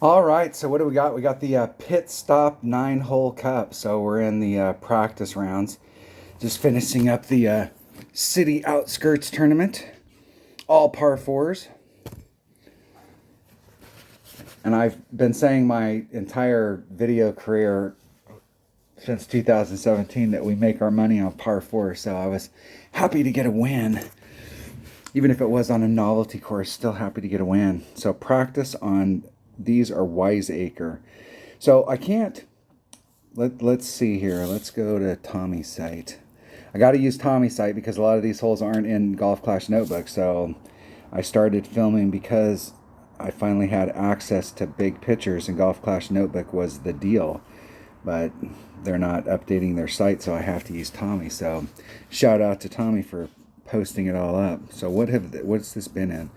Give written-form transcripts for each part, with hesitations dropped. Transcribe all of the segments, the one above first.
All right, so what do we got? We got the Pit Stop 9-hole cup. So we're in the practice rounds. Just finishing up the city outskirts tournament. All par fours. And I've been saying my entire video career since 2017 that we make our money on par fours. So I was happy to get a win. Even if it was on a novelty course, still happy to get a win. So practice on these are Wiseacre. So I can't. Let's see here. Let's go to Tommy's site. I got to use Tommy's site because a lot of these holes aren't in Golf Clash Notebook. So I started filming because I finally had access to big pictures, and Golf Clash Notebook was the deal. But they're not updating their site, so I have to use Tommy. So shout out to Tommy for posting it all up. So what's this been in?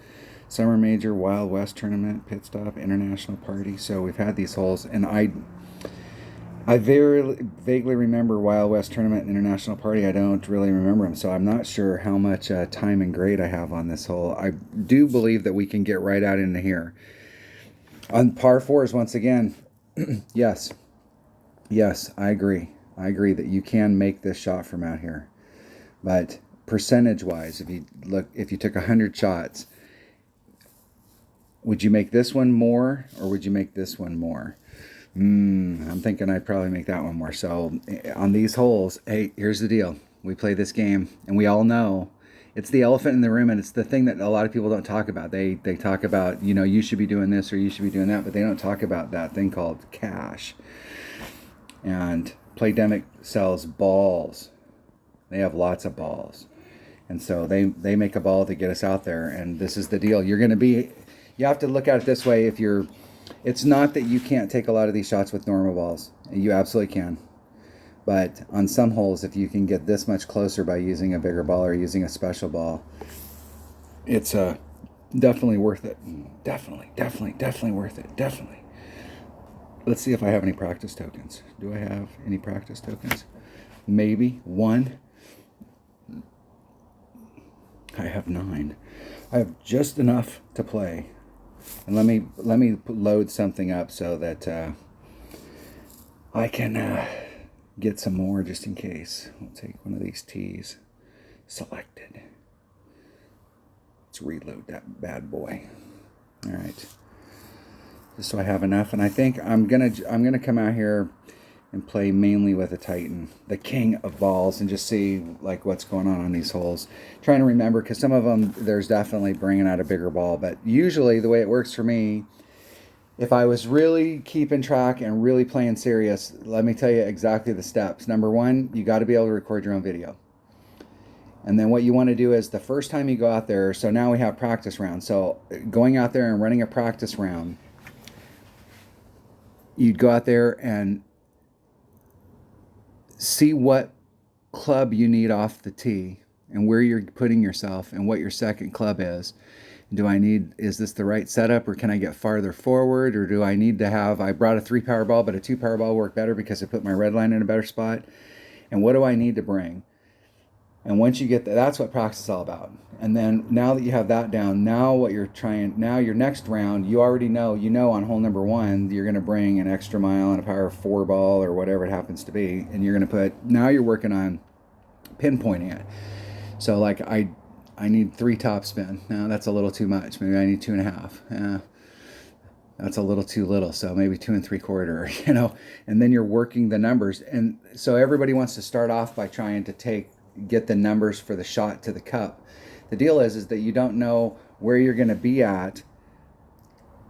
Summer Major, Wild West Tournament, Pit Stop, International Party. So we've had these holes, and I very vaguely remember Wild West Tournament and International Party. I don't really remember them, so I'm not sure how much time and grade I have on this hole. I do believe that we can get right out into here. On par fours, once again, yes, I agree. I agree that you can make this shot from out here. But percentage-wise, if you took 100 shots, would you make this one more or would you make this one more? I'm thinking I'd probably make that one more. So on these holes, hey, here's the deal. We play this game, and we all know it's the elephant in the room, and it's the thing that a lot of people don't talk about. They talk about, you should be doing this or you should be doing that, but they don't talk about that thing called cash. And Playdemic sells balls. They have lots of balls. And so they make a ball to get us out there, and this is the deal. You have to look at it this way. It's not that you can't take a lot of these shots with normal balls. You absolutely can. But on some holes, if you can get this much closer by using a bigger ball or using a special ball, it's definitely worth it. Definitely worth it. Definitely. Let's see if I have any practice tokens. Do I have any practice tokens? Maybe one. I have 9. I have just enough to play. And let me load something up so that I can get some more just in case. I'll take one of these tees. Selected. Let's reload that bad boy. All right. Just so I have enough, and I think I'm gonna come out here and play mainly with a Titan, the king of balls, and just see like what's going on these holes. Trying to remember, because some of them there's definitely bringing out a bigger ball, but usually the way it works for me, if I was really keeping track and really playing serious, let me tell you exactly the steps. Number 1, you got to be able to record your own video. And then what you want to do is the first time you go out there, so now we have practice rounds. So going out there and running a practice round, you'd go out there and see what club you need off the tee and where you're putting yourself and what your second club is. Is this the right setup, or can I get farther forward, or do I need to have, I brought a 3-power ball, but a 2-power ball worked better because I put my red line in a better spot. And what do I need to bring? And once you get that, that's what practice is all about. And then now that you have that down, now your next round, you already know, on hole number 1, you're going to bring an extra mile and a power 4 ball or whatever it happens to be. And you're going to now you're working on pinpointing it. So like I need 3 top spin. Now that's a little too much. Maybe I need 2.5. That's a little too little. So maybe 2 3/4, and then you're working the numbers. And so everybody wants to start off by trying to get the numbers for the shot to the cup. The deal is that you don't know where you're going to be at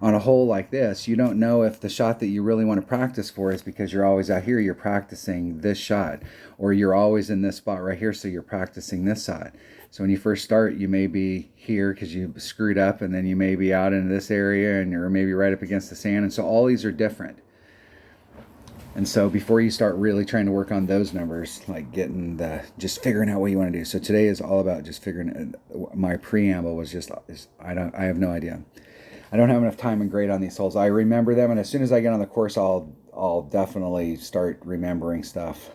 on a hole like this. You don't know if the shot that you really want to practice for is because you're always out here, you're practicing this shot, or you're always in this spot right here, so you're practicing this shot. So when you first start, you may be here because you screwed up, and then you may be out in this area, and you're maybe right up against the sand. And so all these are different. And so before you start really trying to work on those numbers, like just figuring out what you want to do. So today is all about just figuring it. My preamble was I have no idea. I don't have enough time and grade on these holes. I remember them, and as soon as I get on the course, I'll definitely start remembering stuff.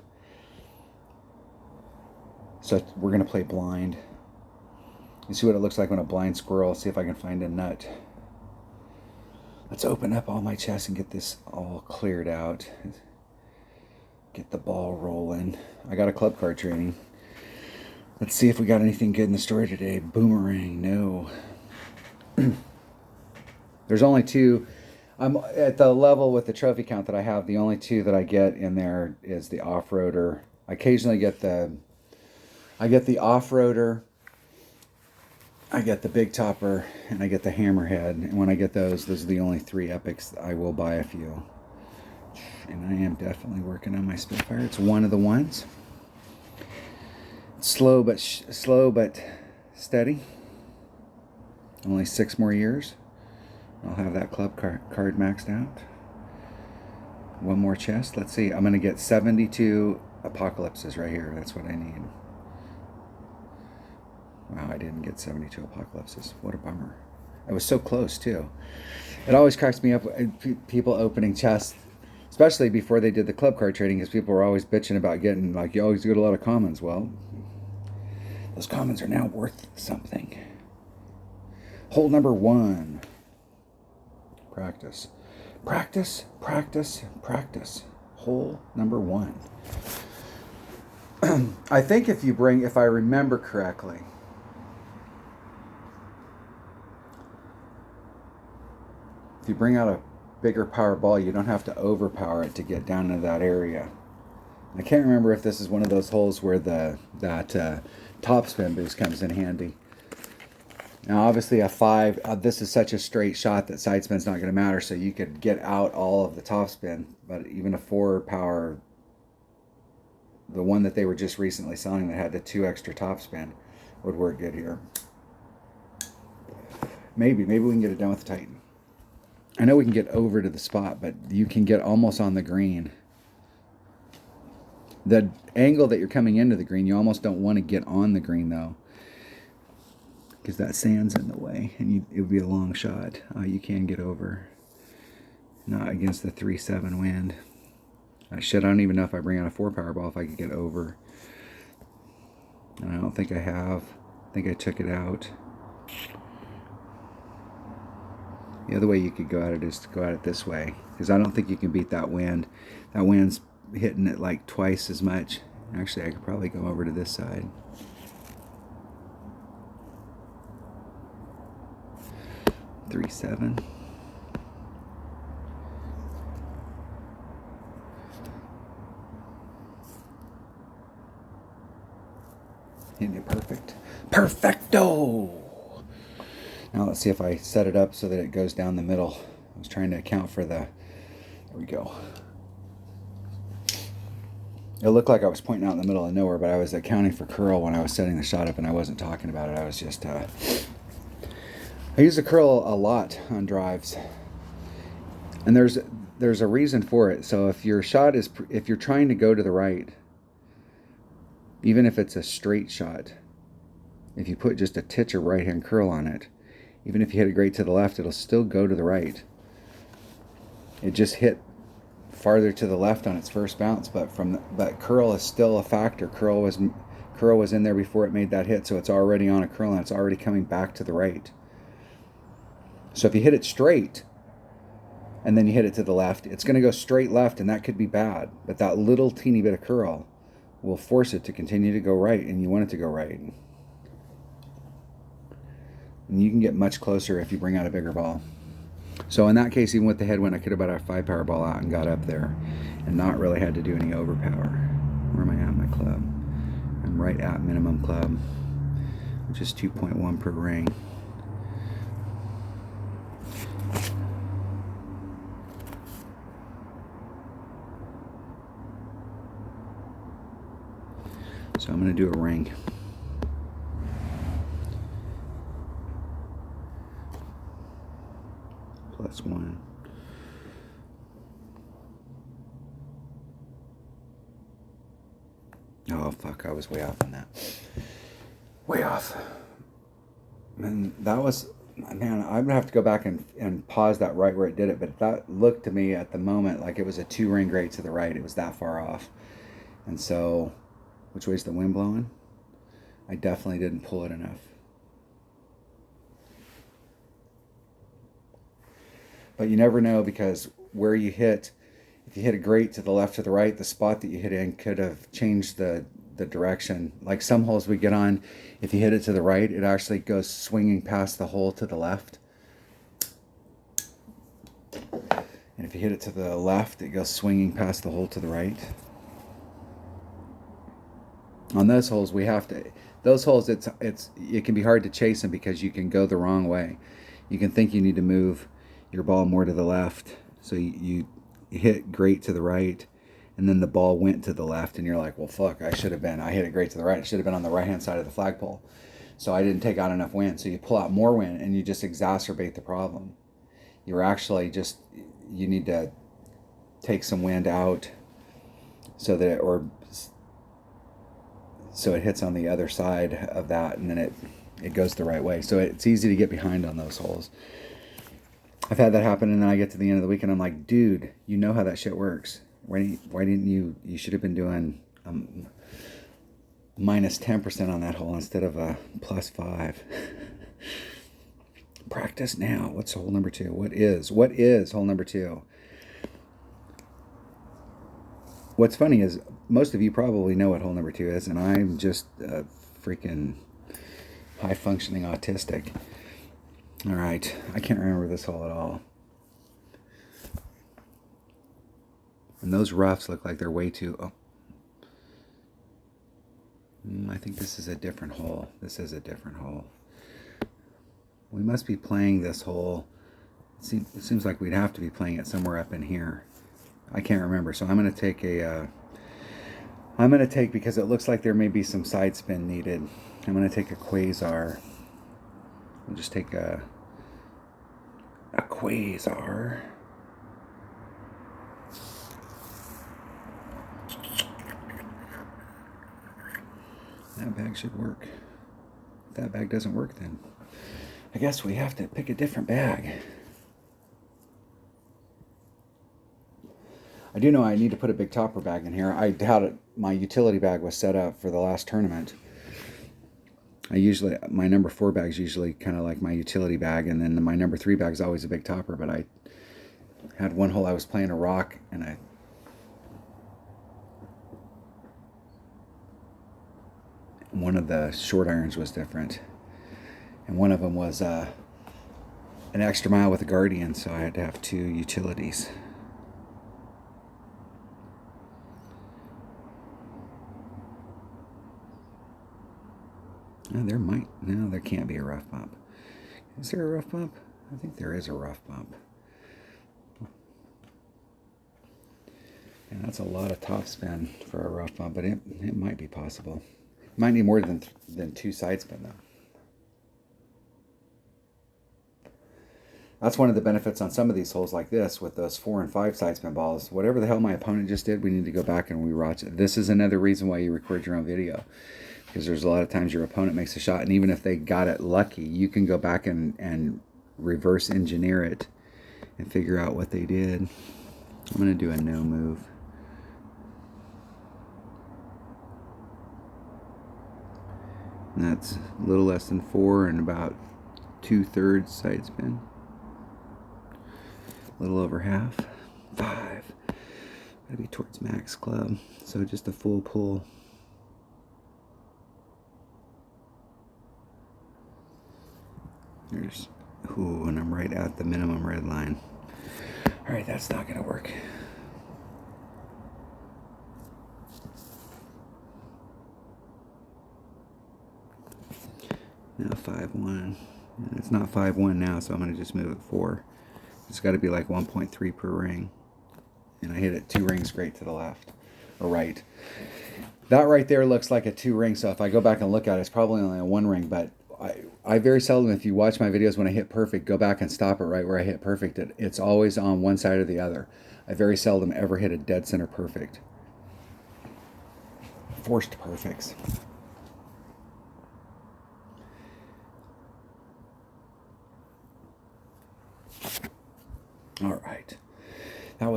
So we're going to play blind. You see what it looks like when a blind squirrel. See if I can find a nut. Let's open up all my chests and get this all cleared out. Get the ball rolling. I got a club card training. Let's see if we got anything good in the store today. Boomerang, no. There's only two. I'm at the level with the trophy count that I have. The only two that I get in there is the off-roader. I occasionally get the off-roader. I get the big topper, and I get the hammerhead. And when I get those are the only three epics I will buy a few. And I am definitely working on my Spitfire. It's one of the ones. Slow but steady. Only 6 more years. I'll have that club card maxed out. One more chest. Let's see. I'm going to get 72 apocalypses right here. That's what I need. Wow, I didn't get 72 apocalypses. What a bummer. I was so close, too. It always cracks me up, people opening chests, especially before they did the club card trading, because people were always bitching about getting, like, you always get a lot of commons. Well, those commons are now worth something. Hole number 1. Practice. Practice, practice, practice. Hole number 1. I think if I remember correctly, if you bring out a bigger power ball, you don't have to overpower it to get down into that area. I can't remember if this is one of those holes where that topspin boost comes in handy. Now, obviously, a 5, this is such a straight shot that side spin's not going to matter, so you could get out all of the topspin. But even a 4 power, the one that they were just recently selling that had the 2 extra topspin, would work good here. Maybe we can get it done with the Titan. I know we can get over to the spot, but you can get almost on the green. The angle that you're coming into the green, you almost don't want to get on the green, though, because that sand's in the way, and it would be a long shot. You can get over. Not against the 3-7 wind. Shit, I don't even know if I bring out a 4 power ball if I could get over. And I don't think I have. I think I took it out. The other way you could go at it is to go at it this way, because I don't think you can beat that wind. That wind's hitting it like twice as much. Actually, I could probably go over to this side. Three, 7. Hitting it perfect. Perfecto! Now let's see if I set it up so that it goes down the middle. I was trying to account for there we go. It looked like I was pointing out in the middle of nowhere, but I was accounting for curl when I was setting the shot up, and I wasn't talking about it. I was just, I use the curl a lot on drives. And there's a reason for it. So if your shot is, if you're trying to go to the right, even if it's a straight shot, if you put just a titch of right hand curl on it, even if you hit it great to the left, it'll still go to the right. It just hit farther to the left on its first bounce, but curl is still a factor. Curl was in there before it made that hit, so it's already on a curl and it's already coming back to the right. So if you hit it straight and then you hit it to the left, it's going to go straight left, and that could be bad. But that little teeny bit of curl will force it to continue to go right, and you want it to go right. And you can get much closer if you bring out a bigger ball. So in that case, even with the headwind, I could have brought a 5 power ball out and got up there and not really had to do any overpower. Where am I at in my club? I'm right at minimum club, which is 2.1 per ring. So I'm going to do a ring. +1. Oh fuck, I was way off on that. Way off. And that was, man, I'm gonna have to go back and pause that right where it did it, but that looked to me at the moment like it was a 2 ring grade to the right. It was that far off. And so, which way's the wind blowing? I definitely didn't pull it enough. But you never know, because where you hit, if you hit it great to the left or the right, the spot that you hit in could have changed the direction. Like some holes we get on, if you hit it to the right, it actually goes swinging past the hole to the left. And if you hit it to the left, it goes swinging past the hole to the right. On those holes, we have to. Those holes, it can be hard to chase them because you can go the wrong way. You can think you need to move your ball more to the left, so you hit great to the right, and then the ball went to the left, and you're like, well, fuck, I hit it great to the right. I should have been on the right-hand side of the flagpole. So I didn't take out enough wind. So you pull out more wind, and you just exacerbate the problem. You're actually you need to take some wind out so that so it hits on the other side of that, and then it goes the right way. So it's easy to get behind on those holes. I've had that happen, and then I get to the end of the week and I'm like, dude, you know how that shit works. Why didn't you should have been doing minus 10% on that hole instead of a plus 5. Practice now. What's hole number 2? What is hole number 2? What's funny is most of you probably know what hole number 2 is, and I'm just freaking high-functioning autistic. All right, I can't remember this hole at all. And those roughs look like they're way too... Oh. I think this is a different hole. This is a different hole. We must be playing this hole. It seems like we'd have to be playing it somewhere up in here. I can't remember, so I'm going to take because it looks like there may be some side spin needed. I'm going to take a quasar. We'll just take a quasar. That bag should work. If that bag doesn't work, then I guess we have to pick a different bag. I do know I need to put a big topper bag in here. I doubt it. My utility bag was set up for the last tournament. My number 4 bag is usually kind of like my utility bag, and then my number 3 bag is always a big topper. But I had one hole I was playing a rock, and one of the short irons was different, and one of them was an extra mile with a Guardian, so I had to have 2 utilities. There can't be a rough bump. Is there a rough bump? I think there is a rough bump. And that's a lot of top spin for a rough bump, but it might be possible. It might need more than 2 side spin though. That's one of the benefits on some of these holes like this with those 4 and 5 side spin balls. Whatever the hell my opponent just did, we need to go back and rewatch it. This is another reason why you record your own video. Because there's a lot of times your opponent makes a shot, and even if they got it lucky, you can go back and reverse engineer it and figure out what they did. I'm going to do a no move. And that's a little less than 4 and about 2/3 side spin. A little over half. 5. Gotta be towards max club. So just a full pull. And I'm right at the minimum red line. All right, that's not gonna work. Now 5-1. It's not 5-1 now, so I'm gonna just move it 4. It's got to be like 1.3 per ring, and I hit it 2 rings straight to the left or right. That right there looks like a 2 ring. So if I go back and look at it, it's probably only a 1 ring, but I very seldom, if you watch my videos when I hit perfect, go back and stop it right where I hit perfect. It's always on one side or the other. I very seldom ever hit a dead center perfect. Forced perfects. All right. That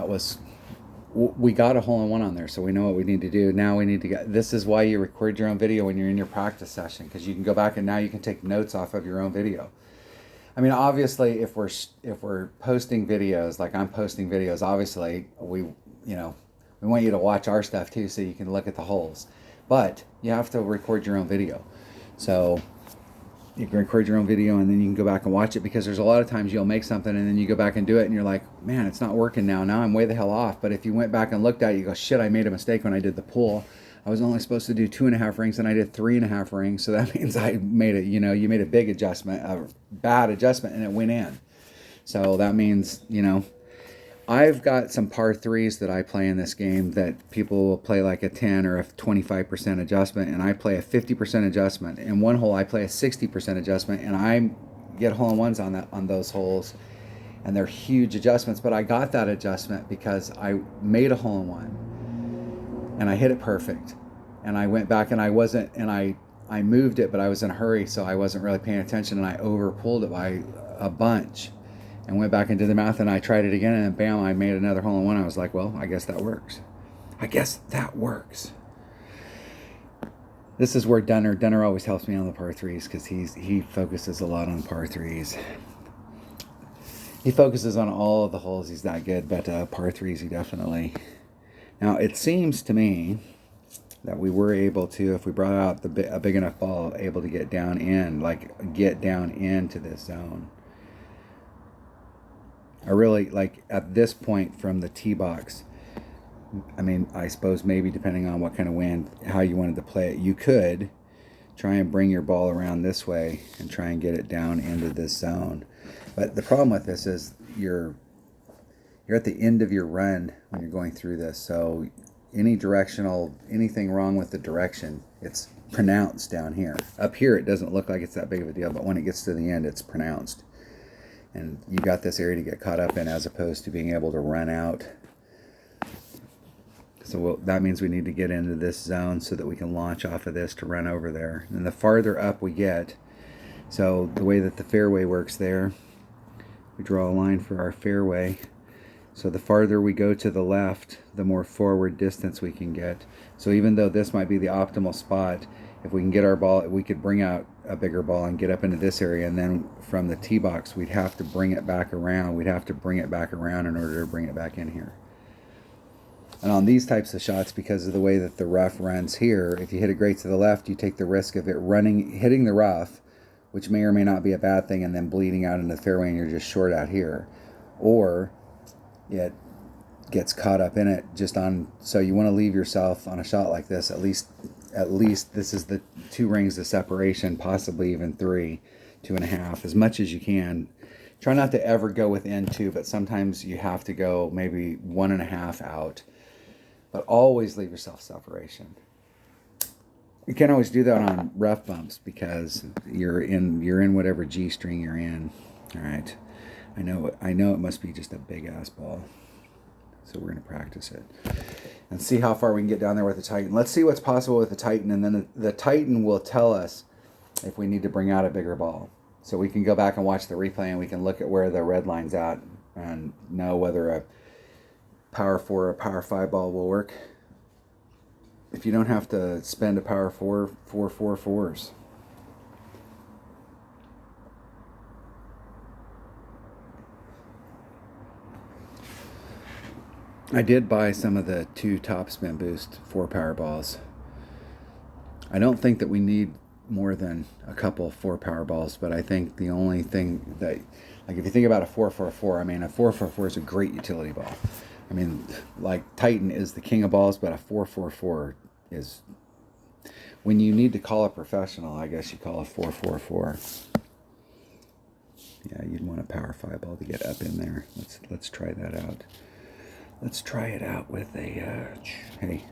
was we got a hole-in-one on there, so we know what we need to do. Now we need to get, this is why you record your own video when you're in your practice session, because you can go back and now you can take notes off of your own video. I mean, obviously, if we're posting videos, like I'm posting videos, obviously we want you to watch our stuff too, so you can look at the holes. But you have to record your own video, so you can record your own video and then you can go back and watch it, because there's a lot of times you'll make something and then you go back and do it and you're like, man, it's not working now. Now I'm way the hell off. But if you went back and looked at it, you go, shit, I made a mistake when I did the pull. I was only supposed to do 2.5 rings and I did 3.5 rings. So that means I made it, you made a big adjustment, a bad adjustment, and it went in. So that means, I've got some par threes that I play in this game that people will play like a 10 or a 25% adjustment, and I play a 50% adjustment. In one hole, I play a 60% adjustment, and I get hole-in-ones on those holes, and they're huge adjustments. But I got that adjustment because I made a hole-in-one, and I hit it perfect. And I went back and I moved it, but I was in a hurry, so I wasn't really paying attention, and I over-pulled it by a bunch. And went back and did the math, and I tried it again, and then bam, I made another hole-in-one. I was like, well, I guess that works. I guess that works. This is where Dunner always helps me on the par threes, because he focuses a lot on par threes. He focuses on all of the holes. He's that good, but par threes, he definitely. Now, it seems to me that we were able to, if we brought out a big enough ball, able to get down into this zone. I really, like, at this point from the tee box, I mean, I suppose maybe depending on what kind of wind, how you wanted to play it, you could try and bring your ball around this way and try and get it down into this zone. But the problem with this is you're at the end of your run when you're going through this. So anything wrong with the direction, it's pronounced down here. Up here, it doesn't look like it's that big of a deal, but when it gets to the end, it's pronounced. And you got this area to get caught up in, as opposed to being able to run out. So that means we need to get into this zone so that we can launch off of this to run over there. And the farther up we get, so the way that the fairway works there, we draw a line for our fairway. So the farther we go to the left, the more forward distance we can get. So even though this might be the optimal spot, if we can get our ball, we could bring out a bigger ball and get up into this area, and then from the tee box, we'd have to bring it back around. We'd have to bring it back around in order to bring it back in here. And on these types of shots, because of the way that the rough runs here, if you hit it great to the left, you take the risk of it hitting the rough, which may or may not be a bad thing, and then bleeding out into the fairway and you're just short out here. Or it gets caught up in it so you want to leave yourself on a shot like this, at least this is the 2 rings of separation, possibly even 3, 2.5, as much as you can. Try not to ever go within 2, but sometimes you have to go maybe 1.5 out. But always leave yourself separation. You can't always do that on rough bumps because you're in whatever G string you're in. All right, I know it must be just a big ass ball. So we're going to practice it and see how far we can get down there with the Titan. Let's see what's possible with the Titan, and then the Titan will tell us if we need to bring out a bigger ball. So we can go back and watch the replay, and we can look at where the red line's at and know whether a power 4 or a power 5 ball will work. If you don't have to spend a power 4 4s. I did buy some of the 2 Topspin Boost 4 power balls. I don't think that we need more than a couple 4 power balls, but I think the only thing that, like, if you think about a 444, I mean, a 444 is a great utility ball. I mean, like, Titan is the king of balls, but a 444 is, when you need to call a professional, I guess you call a 444. Yeah, you'd want a power 5 ball to get up in there. Let's try that out. Let's try it out with a, hey,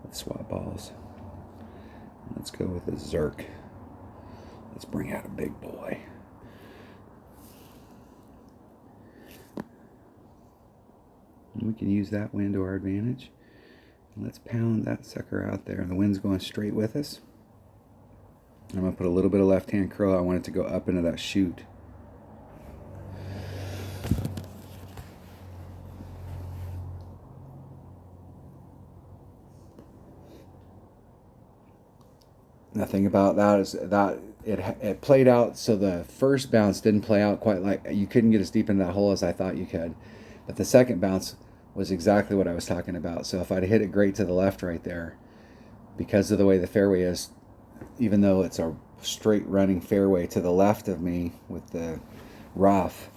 let's swap balls. Let's go with a Zerk. Let's bring out a big boy. And we can use that wind to our advantage. And let's pound that sucker out there. And the wind's going straight with us. I'm going to put a little bit of left-hand curl. I want it to go up into that chute. The thing about that is that it played out, so the first bounce didn't play out quite like, you couldn't get as deep into that hole as I thought you could. But the second bounce was exactly what I was talking about. So if I'd hit it great to the left right there, because of the way the fairway is, even though it's a straight running fairway to the left of me with the rough,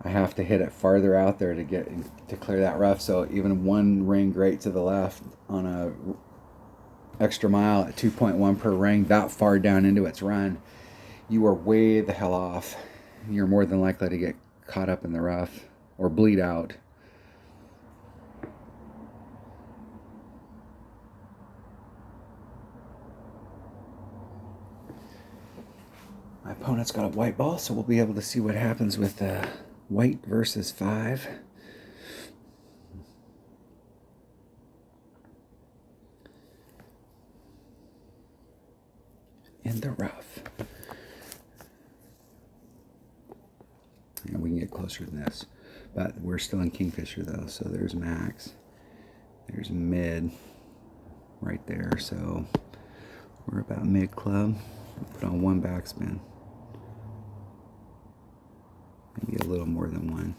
I have to hit it farther out there to clear that rough. So even one ring great to the left on a extra mile at 2.1 per ring, that far down into its run, you are way the hell off. You're more than likely to get caught up in the rough or bleed out. My opponent's got a white ball, so we'll be able to see what happens with white versus 5. In the rough. And we can get closer than this. But we're still in Kingfisher though, so there's max. There's mid right there, so we're about mid club. We'll put on 1 backspin. Maybe a little more than 1.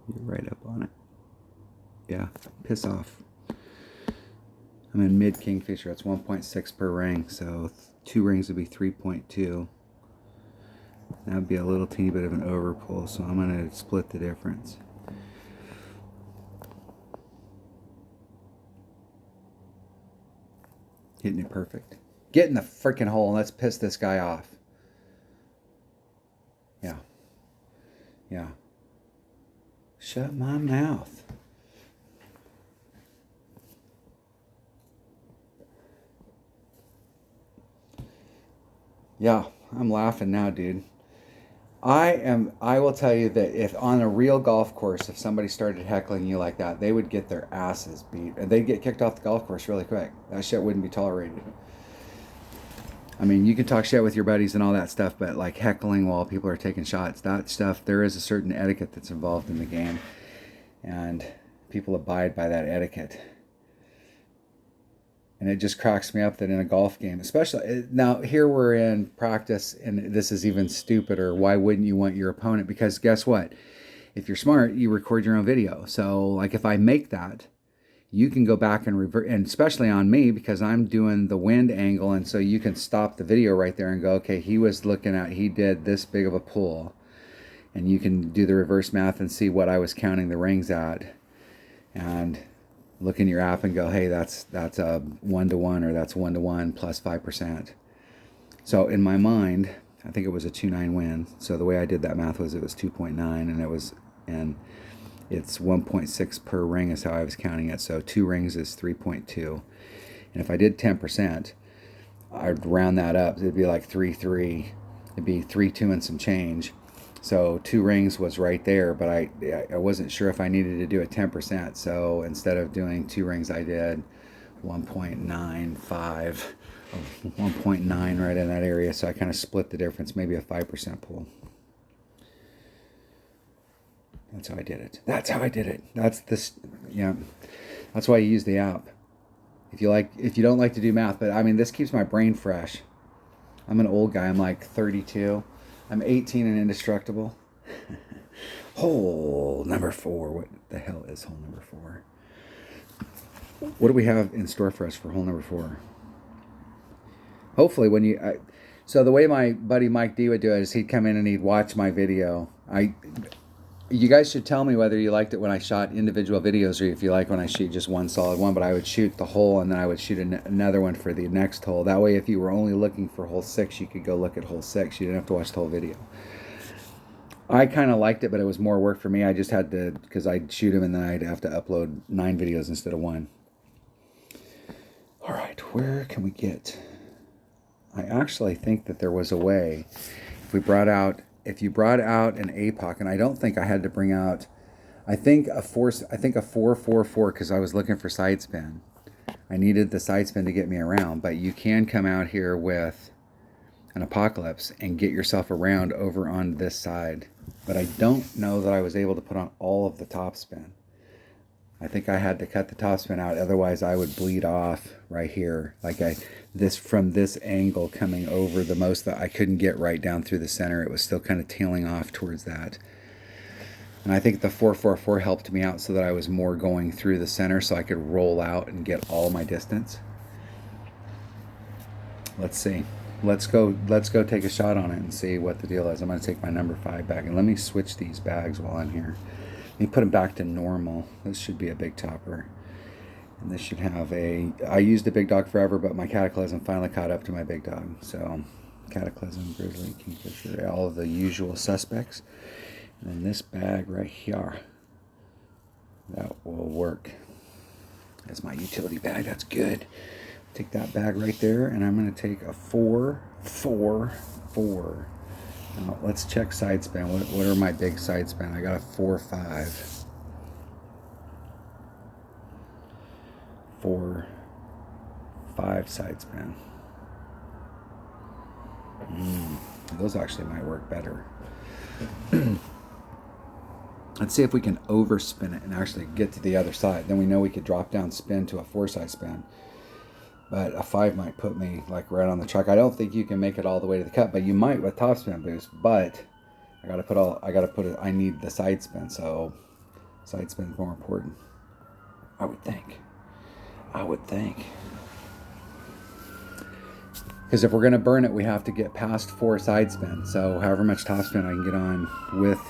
You're right up on it. Yeah, piss off. I'm in mid Kingfisher. That's 1.6 per ring, so 2 rings would be 3.2. That would be a little teeny bit of an overpull, so I'm going to split the difference. Hitting it perfect. Get in the freaking hole and let's piss this guy off. Yeah. Yeah. Shut my mouth. Yeah, I'm laughing now, dude. I will tell you that if on a real golf course, if somebody started heckling you like that, they would get their asses beat. And they'd get kicked off the golf course really quick. That shit wouldn't be tolerated. I mean, you can talk shit with your buddies and all that stuff, but like heckling while people are taking shots, that stuff, there is a certain etiquette that's involved in the game. And people abide by that etiquette. And it just cracks me up that in a golf game, especially now here we're in practice, and this is even stupider. Why wouldn't you want your opponent? Because guess what? If you're smart, you record your own video. So like if I make that, you can go back and revert, and especially on me because I'm doing the wind angle, and so you can stop the video right there and go, okay, he did this big of a pull, and you can do the reverse math and see what I was counting the rings at, and look in your app and go, hey, that's a 1-to-1, or that's 1-to-1 plus 5%. So in my mind, I think it was a 2.9 win. So the way I did that math was it was 2.9, and it's 1.6 per ring is how I was counting it. So 2 rings is 3.2. And if I did 10%, I'd round that up. It'd be like 3.3. It'd be 3.2 and some change. So 2 rings was right there, but I wasn't sure if I needed to do a 10%. So instead of doing 2 rings, I did 1.95, 1.9 right in that area. So I kind of split the difference, maybe a 5% pull. That's how I did it. That's how I did it. That's this, yeah. That's why you use the app. If you don't like to do math, but I mean, this keeps my brain fresh. I'm an old guy. I'm like 32. I'm 18 and indestructible. Hole number 4. What the hell is hole number 4? What do we have in store for us for hole number 4? Hopefully so the way my buddy Mike D would do it is he'd come in and he'd watch my video. You guys should tell me whether you liked it when I shot individual videos or if you like when I shoot just one solid one, but I would shoot the hole and then I would shoot another one for the next hole. That way if you were only looking for hole 6, you could go look at hole 6. You didn't have to watch the whole video. I kind of liked it, but it was more work for me. I just had to, because I'd shoot them and then I'd have to upload 9 videos instead of 1. All right, where can we get? I actually think that there was a way. If you brought out an APOC, and I don't think I had to bring out, I think a 444 because I was looking for side spin. I needed the side spin to get me around, but you can come out here with an Apocalypse and get yourself around over on this side. But I don't know that I was able to put on all of the top spin. I think I had to cut the topspin out, otherwise I would bleed off right here. Like from this angle coming over the most that I couldn't get right down through the center. It was still kind of tailing off towards that. And I think the 444 helped me out so that I was more going through the center so I could roll out and get all my distance. Let's see. Let's go take a shot on it and see what the deal is. I'm going to take my number 5 bag, and let me switch these bags while I'm here. Let me put them back to normal. This should be a big topper. And this should have I used a Big Dog forever, but my Cataclysm finally caught up to my Big Dog. So Cataclysm, Grizzly, Kingfisher, all of the usual suspects. And then this bag right here, that will work. That's my utility bag. That's good. Take that bag right there, and I'm going to take a 4, 4, 4. Now, let's check side spin. What are my big side spin? I got a 4, 5. 4, 5 side spin. Those actually might work better. Let's see if we can overspin it and actually get to the other side. Then we know we could drop down spin to a 4 side spin. But a 5 might put me like right on the track. I don't think you can make it all the way to the cut, but you might with topspin boost. But I need the side spin, so side spin is more important. I would think. Because if we're gonna burn it, we have to get past 4 side spin. So however much topspin I can get on with,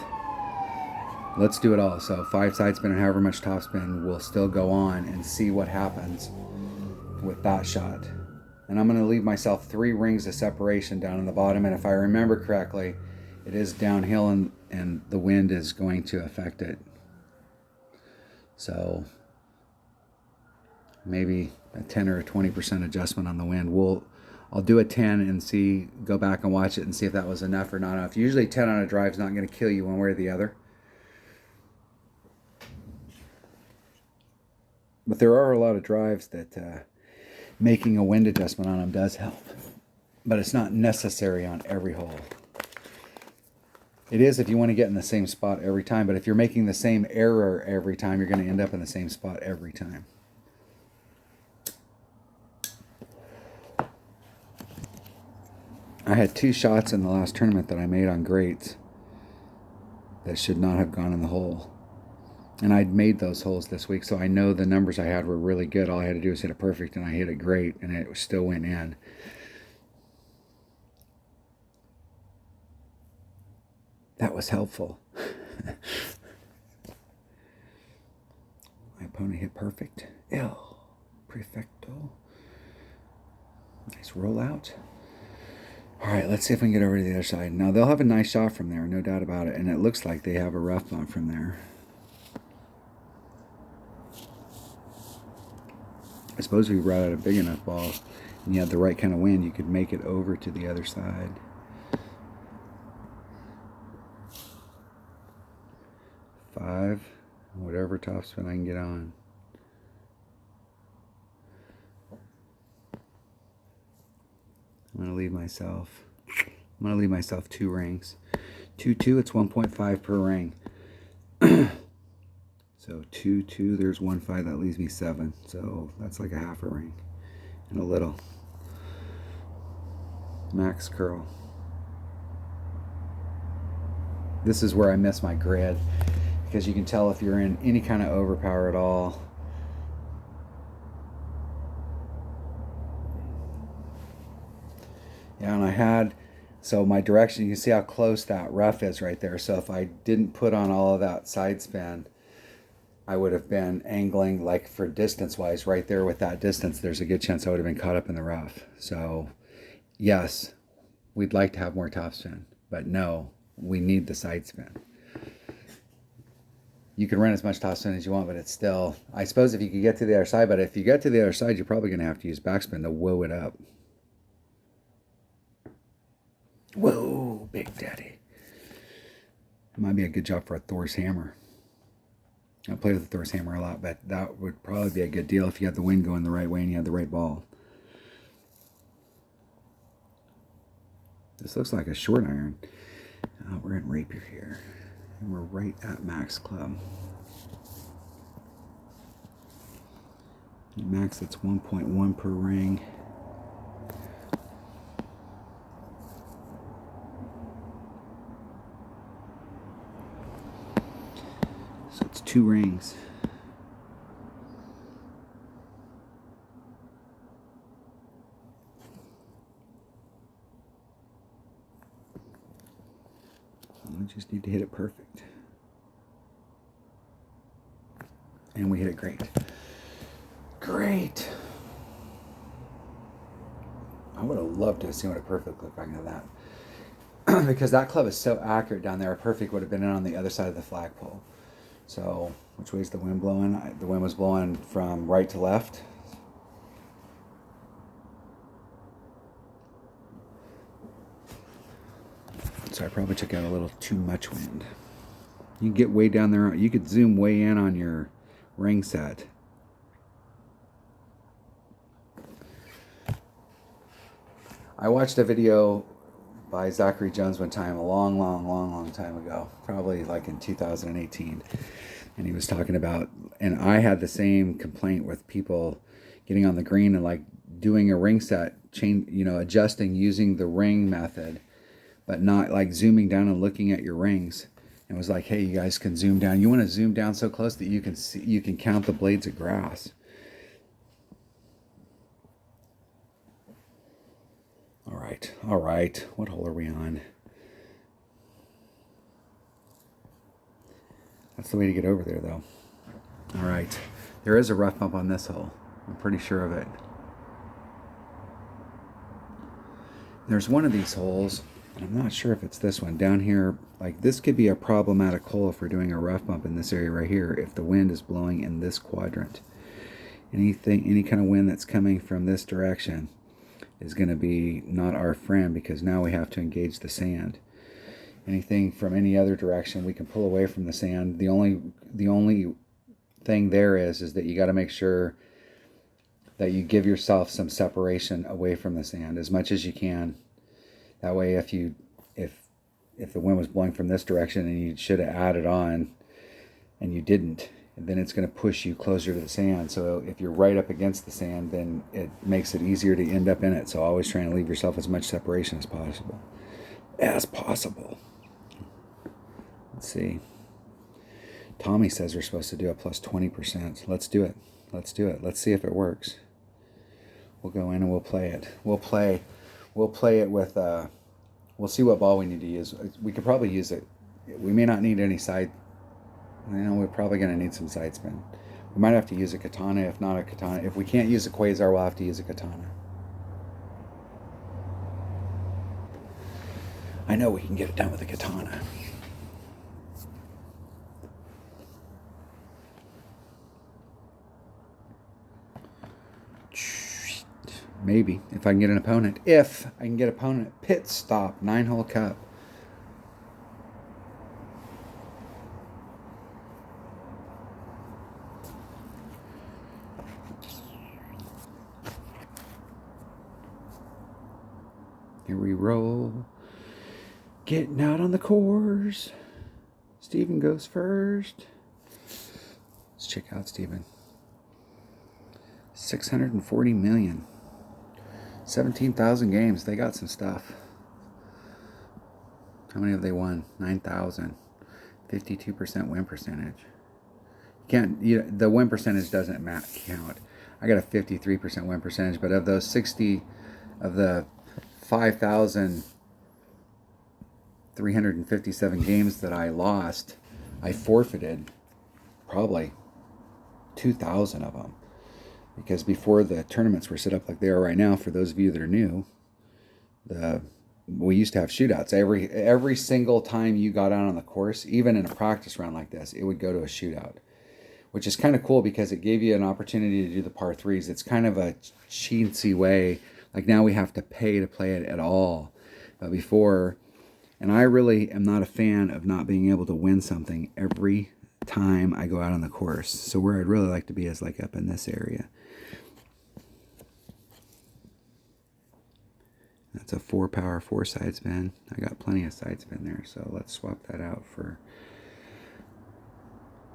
let's do it all. So 5 side spin and however much topspin will still go on and see what happens with that shot. And I'm going to leave myself 3 rings of separation down in the bottom, and if I remember correctly, it is downhill and the wind is going to affect it. So maybe a 10 or a 20% adjustment on the wind. I'll do a 10 and go back and watch it and see if that was enough or not enough. Usually 10 on a drive is not going to kill you one way or the other. But there are a lot of drives that making a wind adjustment on them does help, but it's not necessary on every hole. It is if you want to get in the same spot every time, but if you're making the same error every time, you're going to end up in the same spot every time. I had 2 shots in the last tournament that I made on greats that should not have gone in the hole. And I'd made those holes this week, so I know the numbers I had were really good. All I had to do was hit it perfect, and I hit it great, and it still went in. That was helpful. My opponent hit perfect. El Prefecto. Nice rollout. All right, let's see if we can get over to the other side. Now, they'll have a nice shot from there, no doubt about it, and it looks like they have a rough bump from there. I suppose if you brought out a big enough ball and you had the right kind of wind, you could make it over to the other side. Five, whatever topspin I can get on. I'm gonna leave myself 2 rings. 2, 2, it's 1.5 per ring. So 2, 2, there's 1, 5, that leaves me 7. So that's like a half a ring and a little. Max curl. This is where I miss my grid, because you can tell if you're in any kind of overpower at all. Yeah, and so my direction, you can see how close that rough is right there. So if I didn't put on all of that side spin, I would have been angling, like for distance wise, right there with that distance, there's a good chance I would have been caught up in the rough. So yes, we'd like to have more topspin, but no, we need the side spin. You can run as much topspin as you want, but it's still, I suppose if you could get to the other side, but if you get to the other side, you're probably going to have to use backspin to whoa it up. Whoa, Big Daddy. It might be a good job for a Thor's hammer. I play with the Thor's hammer a lot, but that would probably be a good deal if you had the wind going the right way and you had the right ball. This looks like a short iron. We're in Rapier here, and we're right at Max Club. Max, it's 1.1 per ring. So it's 2 rings. We just need to hit it perfect. And we hit it great. Great. I would have loved to have seen what a perfect looked like into that. Because that club is so accurate down there, a perfect would have been on the other side of the flagpole. So, which way is the wind blowing? The wind was blowing from right to left. So I probably took out a little too much wind. You can get way down there. You could zoom way in on your ring set. I watched a video by Zachary Jones one time, a long time ago, probably like in 2018. And he was talking about, and I had the same complaint with people getting on the green and like doing a ring set, adjusting using the ring method, but not like zooming down and looking at your rings. And it was like, hey, you guys can zoom down. You want to zoom down so close that you can see, you can count the blades of grass. All right. What hole are we on? That's the way to get over there, though. All right. There is a rough bump on this hole. I'm pretty sure of it. There's one of these holes, and I'm not sure if it's this one. Down here, like this could be a problematic hole if we're doing a rough bump in this area right here, if the wind is blowing in this quadrant. Any kind of wind that's coming from this direction is going to be not our friend, because now we have to engage the sand. Anything from any other direction, we can pull away from the sand. The only thing there is that you got to make sure that you give yourself some separation away from the sand as much as you can. That way, if the wind was blowing from this direction and you should have added on and you didn't, then it's going to push you closer to the sand. So if you're right up against the sand, then it makes it easier to end up in it. So always trying to leave yourself as much separation as possible. Let's see. Tommy says we're supposed to do a plus 20%. Let's do it. Let's see if it works. We'll go in and we'll play it. We'll play it with, we'll see what ball we need to use. We could probably use it. We may not need any side. We're probably going to need some side spin. We might have to use a katana, if not a katana. If we can't use a quasar, we'll have to use a katana. I know we can get it done with a katana. Maybe, if I can get an opponent. If I can get an opponent. Pit stop, 9-hole cup. Here we roll. Getting out on the course. Steven goes first. Let's check out Steven. 640 million. 17,000 games. They got some stuff. How many have they won? 9,000. 52% win percentage. The win percentage doesn't count. I got a 53% win percentage, but of those 5,357 games that I lost, I forfeited probably 2,000 of them. Because before the tournaments were set up like they are right now, for those of you that are new, we used to have shootouts. Every single time you got out on the course, even in a practice round like this, it would go to a shootout, which is kind of cool because it gave you an opportunity to do the par threes. It's kind of a chintzy way. Like now we have to pay to play it at all. But before, and I really am not a fan of not being able to win something every time I go out on the course. So where I'd really like to be is like up in this area. That's a 4-power 4-side spin. I got plenty of side spin there, so let's swap that out for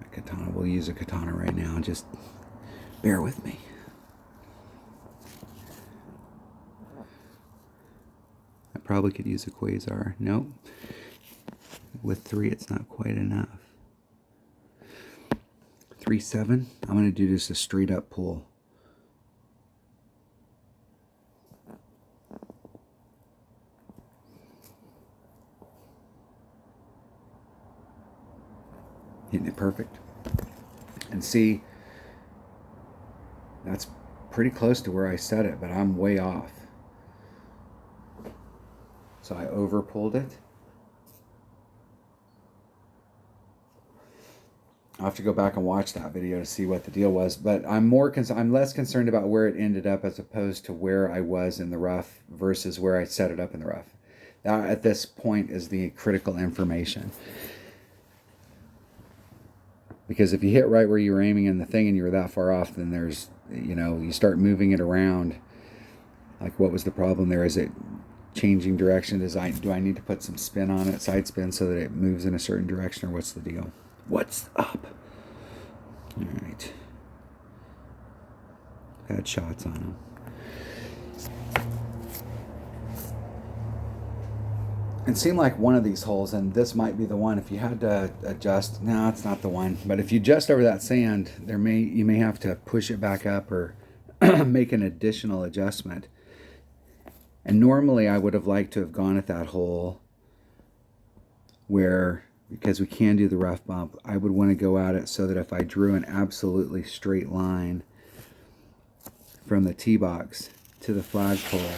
a katana. We'll use a katana right now. Just bear with me. probably could use a Quasar. Nope. With 3, it's not quite enough. 3-7. I'm going to do just a straight up pull. Hitting it perfect. And see, that's pretty close to where I set it, but I'm way off. So I over pulled it. I'll have to go back and watch that video to see what the deal was, but I'm less concerned about where it ended up as opposed to where I was in the rough versus where I set it up in the rough. That at this point is the critical information. Because if you hit right where you were aiming in the thing and you were that far off, then there's, you know, you start moving it around. Like, what was the problem there? Is it changing direction? Do I need to put some spin on it, side spin, so that it moves in a certain direction, or what's the deal? What's up? All right. Had shots on them. It seemed like one of these holes, and this might be the one, if you had to adjust, no, it's not the one, but if you adjust over that sand, you may have to push it back up or make an additional adjustment. And normally I would have liked to have gone at that hole where, because we can do the rough bump, I would want to go at it so that if I drew an absolutely straight line from the tee box to the flagpole,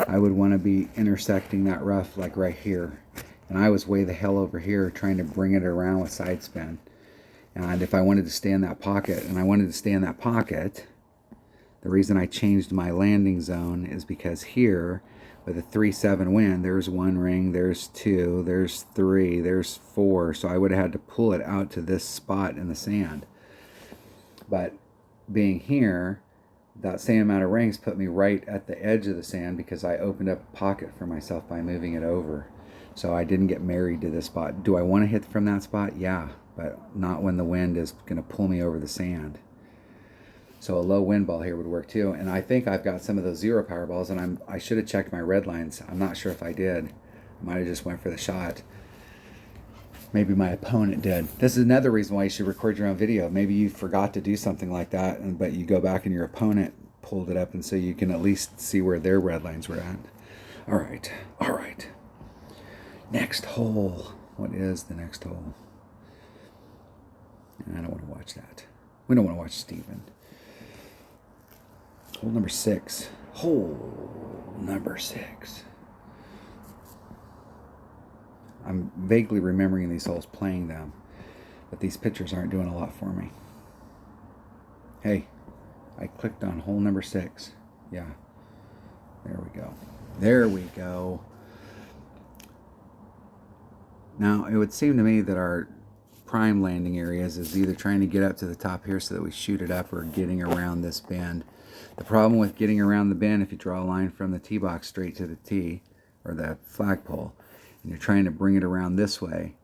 I would want to be intersecting that rough like right here. And I was way the hell over here trying to bring it around with side spin. And if I wanted to stay in that pocket, the reason I changed my landing zone is because here, with a 3-7 wind, there's 1 ring, there's 2, there's 3, there's 4. So I would have had to pull it out to this spot in the sand. But being here, that same amount of rings put me right at the edge of the sand because I opened up a pocket for myself by moving it over. So I didn't get married to this spot. Do I want to hit from that spot? Yeah, but not when the wind is going to pull me over the sand. So a low wind ball here would work too. And I think I've got some of those zero power balls, and I should have checked my red lines. I'm not sure if I did. I might have just went for the shot. Maybe my opponent did. This is another reason why you should record your own video. Maybe you forgot to do something like that, but you go back and your opponent pulled it up, and so you can at least see where their red lines were at. All right. All right. Next hole. What is the next hole? I don't want to watch that. We don't want to watch Steven. Hole number 6. Hole number 6. I'm vaguely remembering these holes, playing them, but these pictures aren't doing a lot for me. Hey, I clicked on hole number 6. Yeah, there we go. There we go. Now, it would seem to me that our prime landing areas is either trying to get up to the top here so that we shoot it up, or getting around this bend. The problem with getting around the bend, if you draw a line from the tee box straight to the tee, or the flagpole, and you're trying to bring it around this way,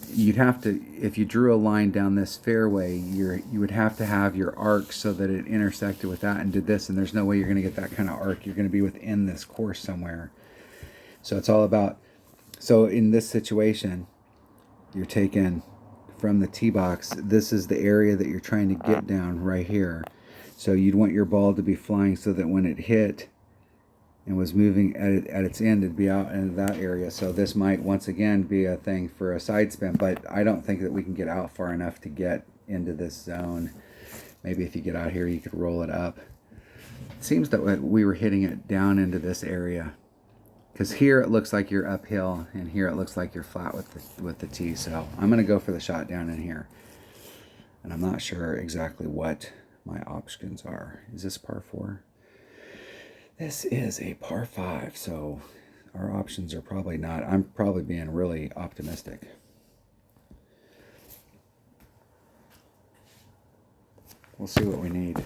you'd have to, if you drew a line down this fairway, you would have to have your arc so that it intersected with that and did this, and there's no way you're going to get that kind of arc. You're going to be within this course somewhere. So it's all about, so in this situation, you're taking from the tee box, this is the area that you're trying to get down right here. So you'd want your ball to be flying so that when it hit and was moving at its end, it'd be out in that area. So this might once again be a thing for a side spin, but I don't think that we can get out far enough to get into this zone. Maybe if you get out here, you could roll it up. It seems that we were hitting it down into this area, because here it looks like you're uphill, and here it looks like you're flat with the tee. So I'm going to go for the shot down in here, and I'm not sure exactly what my options are. Is this par 4? This is a par 5, so our options are probably not. I'm probably being really optimistic. We'll see what we need.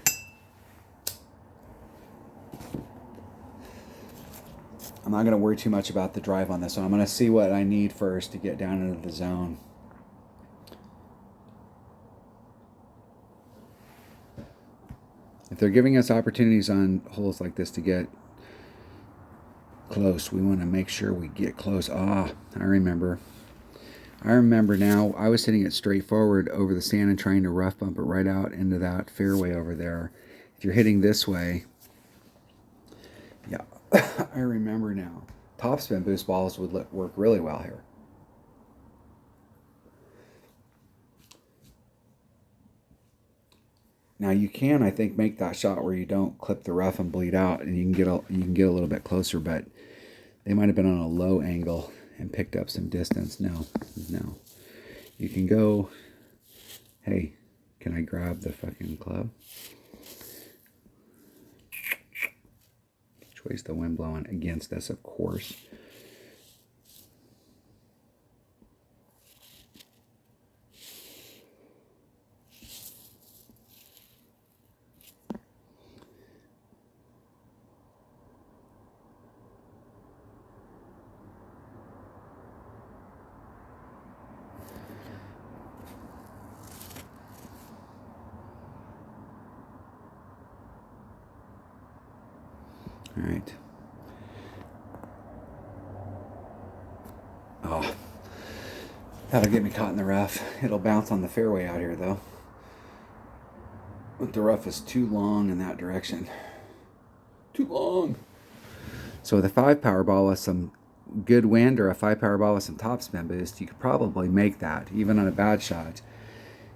I'm not going to worry too much about the drive on this one. I'm going to see what I need first to get down into the zone. If they're giving us opportunities on holes like this to get close. We want to make sure we get close. Ah, I remember. I remember now. I was hitting it straight forward over the sand and trying to rough bump it right out into that fairway over there. If you're hitting this way, yeah, I remember now. Topspin boost balls would work really well here. Now you can, I think, make that shot where you don't clip the rough and bleed out, and you can get a little bit closer, but they might have been on a low angle and picked up some distance. No. You can go, hey, can I grab the fucking club? Which way's the wind blowing? Against us, of course. All right. Oh, that'll get me caught in the rough. It'll bounce on the fairway out here, though. But the rough is too long in that direction. Too long. So with a 5 power ball with some good wind or a 5 power ball with some topspin boost, you could probably make that, even on a bad shot.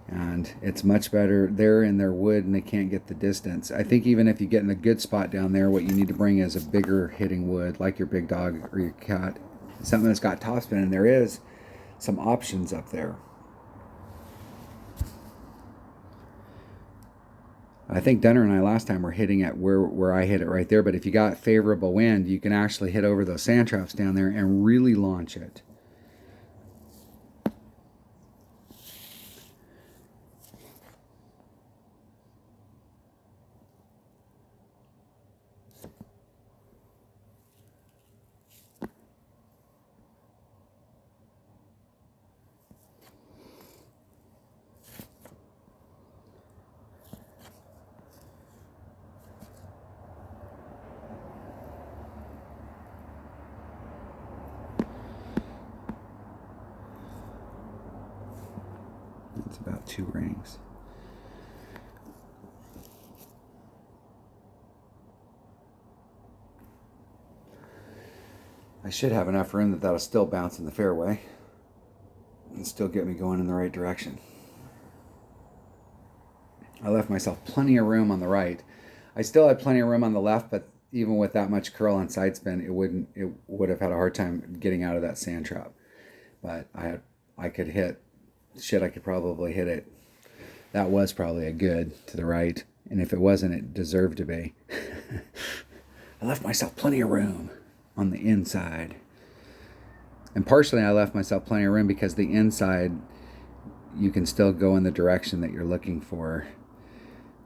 And it's much better. They're in their wood and they can't get the distance. I think even if you get in a good spot down there, what you need to bring is a bigger hitting wood, like your big dog or your cat. Something that's got topspin, and there is some options up there. I think Dunner and I last time were hitting at where I hit it right there, but if you got favorable wind, you can actually hit over those sand traps down there and really launch it. It's about 2 rings. I should have enough room that'll still bounce in the fairway and still get me going in the right direction. I left myself plenty of room on the right. I still had plenty of room on the left, but even with that much curl and side spin, it would have had a hard time getting out of that sand trap. But I could hit shit. I could probably hit it. That was probably a good to the right, and if it wasn't, it deserved to be. I left myself plenty of room on the inside, and partially I left myself plenty of room because the inside you can still go in the direction that you're looking for,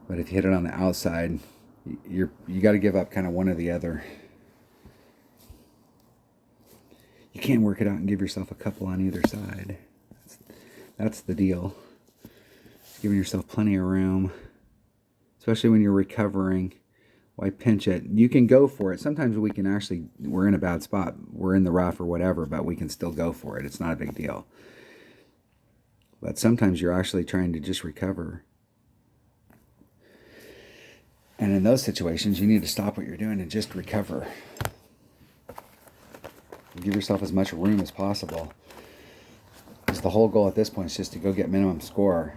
but if you hit it on the outside, you got to give up kind of one or the other. You can work it out and give yourself a couple on either side. That's the deal. Giving yourself plenty of room, especially when you're recovering. Why pinch it? You can go for it. Sometimes we're in a bad spot. We're in the rough or whatever, but we can still go for it. It's not a big deal. But sometimes you're actually trying to just recover. And in those situations, you need to stop what you're doing and just recover. Give yourself as much room as possible. Because the whole goal at this point is just to go get minimum score.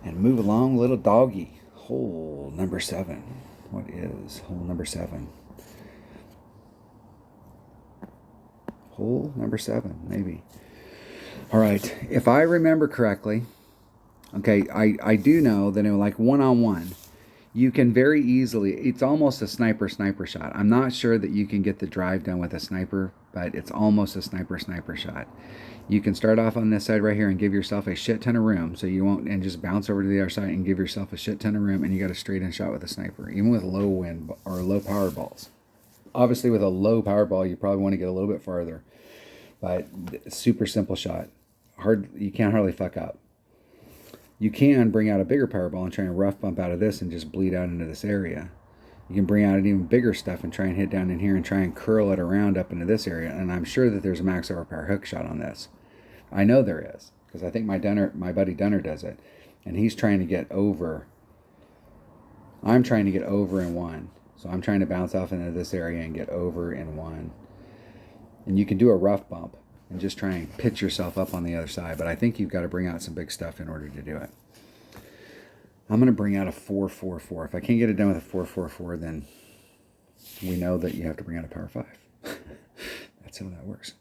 And move along, little doggy. Hole number 7. What is hole number 7? Hole number 7, maybe. All right, if I remember correctly, okay, I do know that in like one-on-one, you can very easily, it's almost a sniper shot. I'm not sure that you can get the drive done with a sniper, but it's almost a sniper shot. You can start off on this side right here and give yourself a shit ton of room, so you won't, and just bounce over to the other side and give yourself a shit ton of room, and you got a straight in shot with a sniper, even with low wind or low power balls. Obviously with a low power ball, you probably want to get a little bit farther, but super simple shot. You can't hardly fuck up. You can bring out a bigger power ball and try and rough bump out of this and just bleed out into this area. You can bring out an even bigger stuff and try and hit down in here and try and curl it around up into this area. And I'm sure that there's a max overpower hook shot on this. I know there is, because I think my buddy Dunner does it. And he's trying to get over. I'm trying to get over in one. So I'm trying to bounce off into this area and get over in one. And you can do a rough bump and just try and pitch yourself up on the other side. But I think you've got to bring out some big stuff in order to do it. I'm going to bring out a 4-4-4. If I can't get it done with a 4-4-4, then we know that you have to bring out a power 5. That's how that works.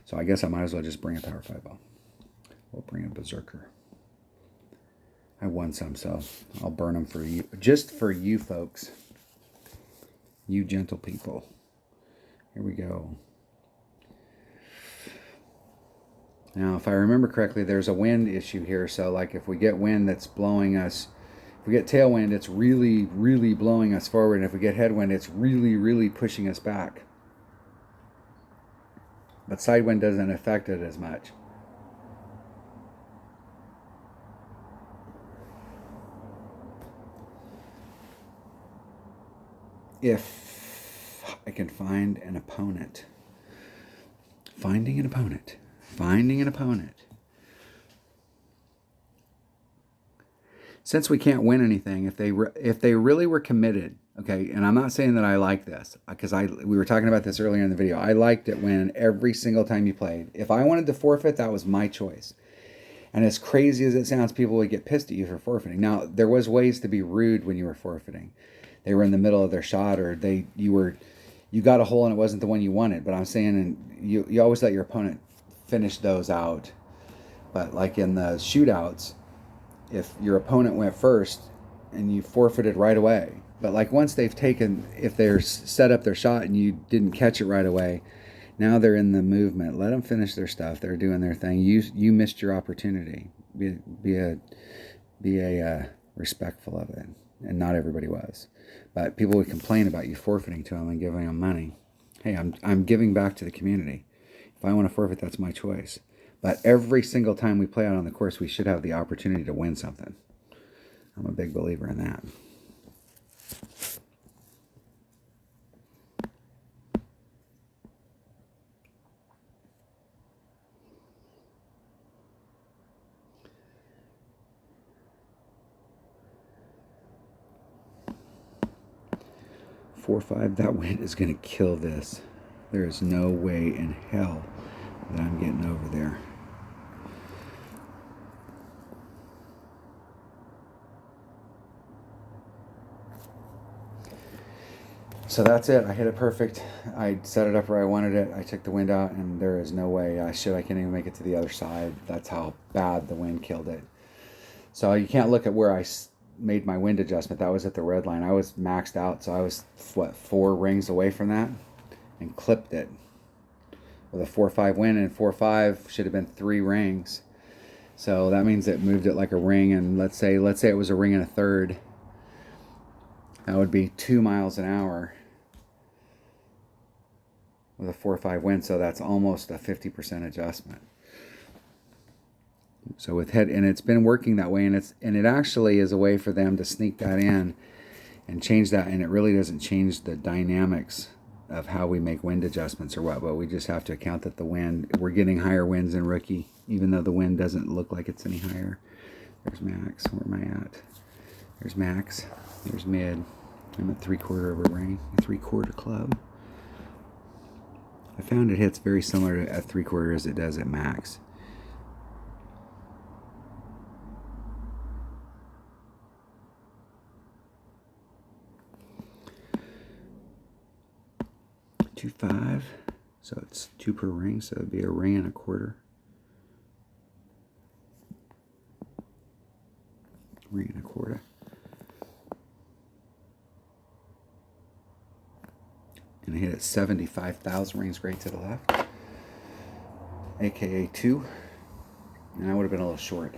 So I guess I might as well just bring a power 5 ball. We'll bring a berserker. I won some, so I'll burn them for you. Just for you folks. You gentle people. Here we go. Now, if I remember correctly, there's a wind issue here. So like if we get wind that's blowing us, if we get tailwind, it's really, really blowing us forward. And if we get headwind, it's really, really pushing us back. But side wind doesn't affect it as much. If I can find an opponent. Finding an opponent. Finding an opponent. Since we can't win anything, if they really were committed, okay, and I'm not saying that I like this, because we were talking about this earlier in the video. I liked it when every single time you played, if I wanted to forfeit, that was my choice. And as crazy as it sounds, people would get pissed at you for forfeiting. Now, there was ways to be rude when you were forfeiting. They were in the middle of their shot, or you got a hole and it wasn't the one you wanted. But I'm saying, and you always let your opponent finish those out. But like in the shootouts, if your opponent went first and you forfeited right away, but like once they've taken, if they're set up their shot and you didn't catch it right away, now they're in the movement. Let them finish their stuff. They're doing their thing. You missed your opportunity. Be respectful of it, and not everybody was. But people would complain about you forfeiting to them and giving them money. Hey, I'm giving back to the community. If I want to forfeit, that's my choice. But every single time we play out on the course, we should have the opportunity to win something. I'm a big believer in that. Four, 5, that wind is going to kill this. There is no way in hell that I'm getting over there. So that's it. I hit it perfect. I set it up where I wanted it. I took the wind out, and there is no way I can't even make it to the other side. That's how bad the wind killed it. So you can't look at where I made my wind adjustment. That was at the red line. I was maxed out, so I was, 4 rings away from that, and clipped it with a 4-5 wind, and 4-5 should have been 3 rings. So that means it moved it like a ring, and let's say it was a ring and a third. That would be 2 miles an hour with a 4-5 wind, so that's almost a 50% adjustment. So with head, and it's been working that way, and it actually is a way for them to sneak that in and change that, and it really doesn't change the dynamics of how we make wind adjustments or what, but we just have to account that the wind, we're getting higher winds in rookie, even though the wind doesn't look like it's any higher. There's max. Where am I at? There's max. There's mid. I'm at 3/4 of a ring, a 3/4 club. I found it hits very similar at 3/4 as it does at max. Two 5, so it's 2 per ring, so it'd be a ring and a quarter. Ring and a quarter. And I hit it 75,000 rings straight to the left, aka 2, and I would have been a little short.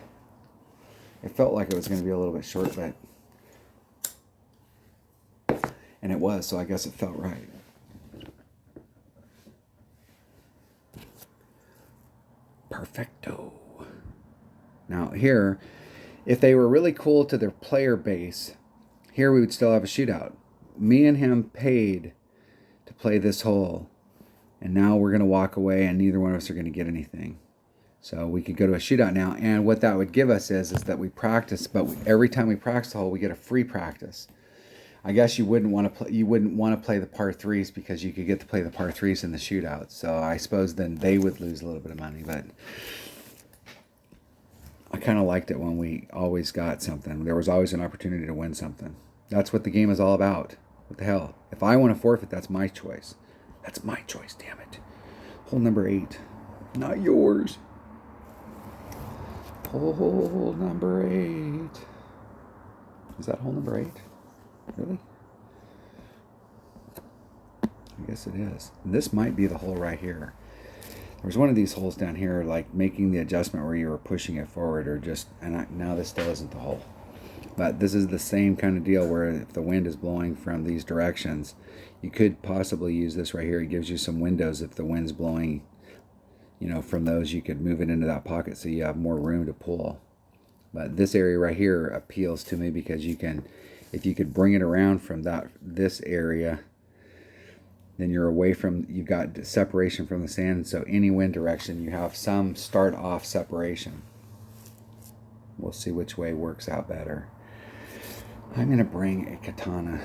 It felt like it was going to be a little bit short, and it was, so I guess it felt right. Perfecto. Now here, if they were really cool to their player base, here we would still have a shootout. me and him paid to play this hole, and now we're going to walk away and neither one of us are going to get anything. So we could go to a shootout now, and what that would give us is that we practice, but every time we practice the hole, we get a free practice. I guess you wouldn't want to play the par threes because you could get to play the par threes in the shootout. So I suppose then they would lose a little bit of money, but I kind of liked it when we always got something. There was always an opportunity to win something. That's what the game is all about. What the hell? If I want to forfeit, that's my choice. That's my choice, damn it. Hole number 8. Not yours. Hole number 8. Is that hole number 8? Really? I guess it is. This might be the hole right here. There's one of these holes down here, like making the adjustment where you were pushing it forward, or just, now this still isn't the hole. But this is the same kind of deal where if the wind is blowing from these directions, you could possibly use this right here. It gives you some windows. If the wind's blowing, from those, you could move it into that pocket so you have more room to pull. But this area right here appeals to me because you can, if you could bring it around from this area, then you're away from, you've got separation from the sand. So any wind direction, you have some start off separation. We'll see which way works out better. I'm going to bring a katana,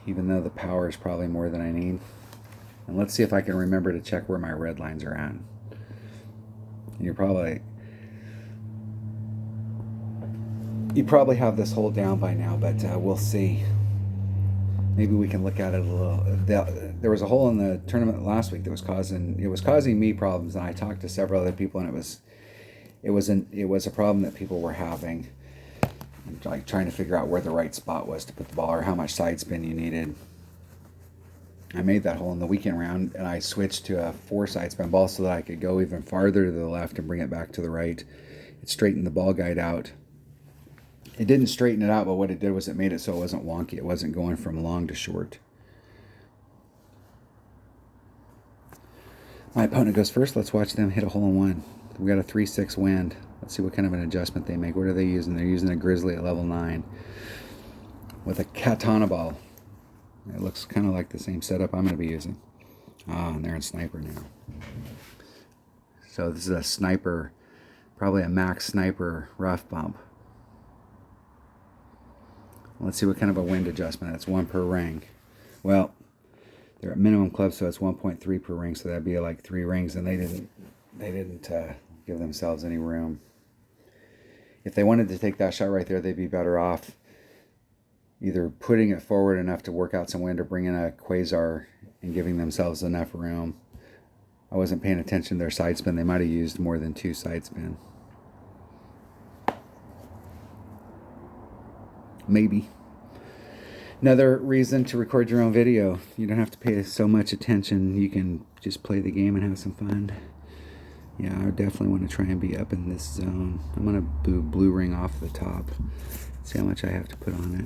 even though the power is probably more than I need. And let's see if I can remember to check where my red lines are at. You probably have this hole down by now, but we'll see. Maybe we can look at it a little. There was a hole in the tournament last week that was causing me problems, and I talked to several other people, and it was a problem that people were having, like trying to figure out where the right spot was to put the ball or how much side spin you needed. I made that hole in the weekend round, and I switched to a 4 side spin ball so that I could go even farther to the left and bring it back to the right. It straightened the ball guide out. It didn't straighten it out, but what it did was it made it so it wasn't wonky. It wasn't going from long to short. My opponent goes first. Let's watch them hit a hole in one. We got a 3-6 wind. Let's see what kind of an adjustment they make. What are they using? They're using a Grizzly at level 9 with a katana ball. It looks kind of like the same setup I'm going to be using. And they're in sniper now. So this is a sniper, probably a max sniper rough bump. Let's see what kind of a wind adjustment. That's 1 per ring. Well, they're at minimum club, so it's 1.3 per ring, so that'd be like 3 rings, and they didn't give themselves any room. If they wanted to take that shot right there, they'd be better off either putting it forward enough to work out some wind or bringing a quasar and giving themselves enough room. I wasn't paying attention to their side spin. They might have used more than 2 side spin. Maybe. Another reason to record your own video. You don't have to pay so much attention. You can just play the game and have some fun. Yeah, I definitely want to try and be up in this zone. I'm going to do blue ring off the top. See how much I have to put on it.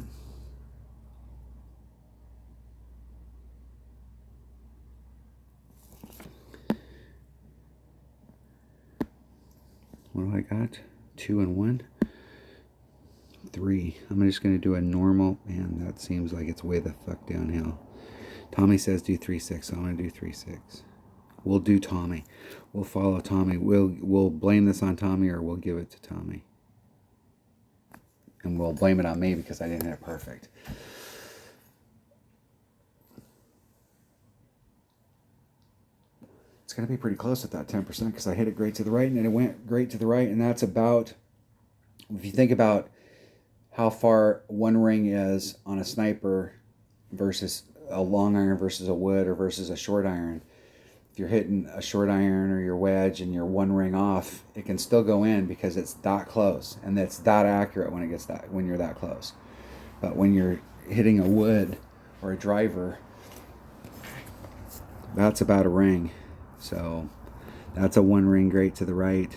What do I got? 2 and 1. 3. I'm just going to do a normal. Man, that seems like it's way the fuck downhill. Tommy says do 3-6, so I'm going to do 3-6. We'll do Tommy. We'll follow Tommy. We'll blame this on Tommy, or we'll give it to Tommy. And we'll blame it on me because I didn't hit it perfect. It's going to be pretty close at that 10% because I hit it great to the right, and then it went great to the right, and that's about, if you think about how far 1 ring is on a sniper versus a long iron versus a wood or versus a short iron. If you're hitting a short iron or your wedge and you're 1 ring off, it can still go in because it's that close, and it's that accurate when you're that close. But when you're hitting a wood or a driver, that's about a ring. So that's a 1 ring great to the right.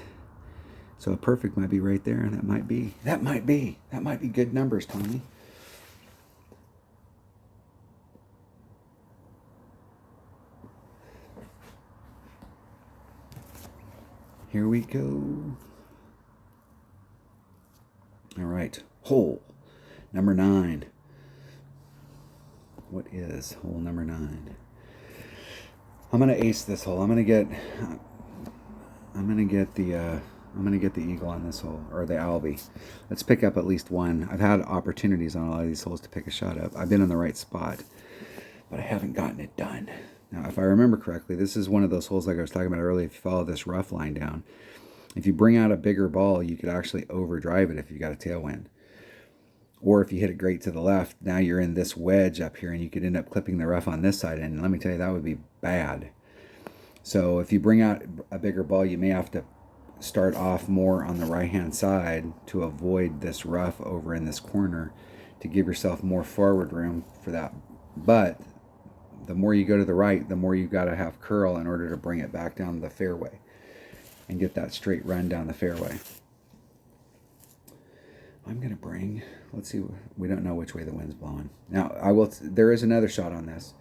So a perfect might be right there, and that might be good numbers, Tommy. Here we go. All right, hole number 9. What is hole number 9? I'm gonna ace this hole. I'm gonna get the eagle on this hole, or the Albie. Let's pick up at least one. I've had opportunities on a lot of these holes to pick a shot up. I've been in the right spot, but I haven't gotten it done. Now, if I remember correctly, this is one of those holes like I was talking about earlier. If you follow this rough line down, if you bring out a bigger ball, you could actually overdrive it if you got a tailwind. Or if you hit it great to the left, now you're in this wedge up here, and you could end up clipping the rough on this side, and let me tell you, that would be bad. So if you bring out a bigger ball, you may have to start off more on the right-hand side to avoid this rough over in this corner to give yourself more forward room for that. But the more you go to the right, the more you got to have curl in order to bring it back down the fairway and get that straight run down the fairway. I'm going to bring, let's see, we don't know which way the wind's blowing. Now, there is another shot on this.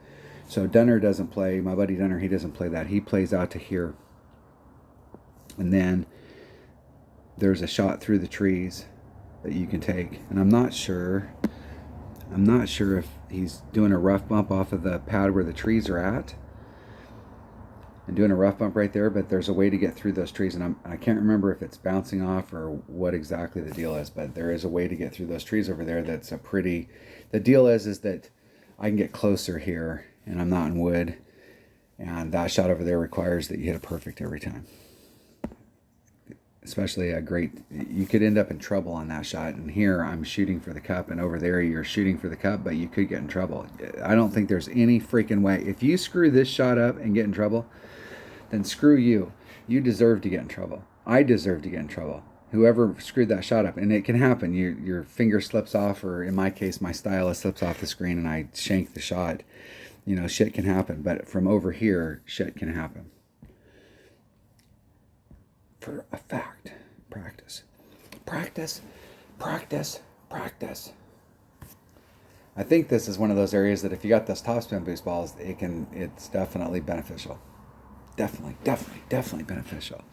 So Dunner doesn't play, my buddy Dunner, he doesn't play that. He plays out to here. And then there's a shot through the trees that you can take. And I'm not sure if he's doing a rough bump off of the pad where the trees are at and doing a rough bump right there, but there's a way to get through those trees, and I can't remember if it's bouncing off or what exactly the deal is, but there is a way to get through those trees over there that's a pretty, the deal is that I can get closer here, and I'm not in wood, and that shot over there requires that you hit it perfect every time. Especially you could end up in trouble on that shot, and here I'm shooting for the cup, and over there you're shooting for the cup, but you could get in trouble. I don't think there's any freaking way. If you screw this shot up and get in trouble, then screw you. You deserve to get in trouble. I deserve to get in trouble. Whoever screwed that shot up, and it can happen. Your finger slips off, or in my case, my stylus slips off the screen and I shank the shot. You know, shit can happen, but from over here, shit can happen. For a fact, practice. Practice, practice, practice. I think this is one of those areas that if you got those topspin boost balls, it's definitely beneficial. Definitely beneficial.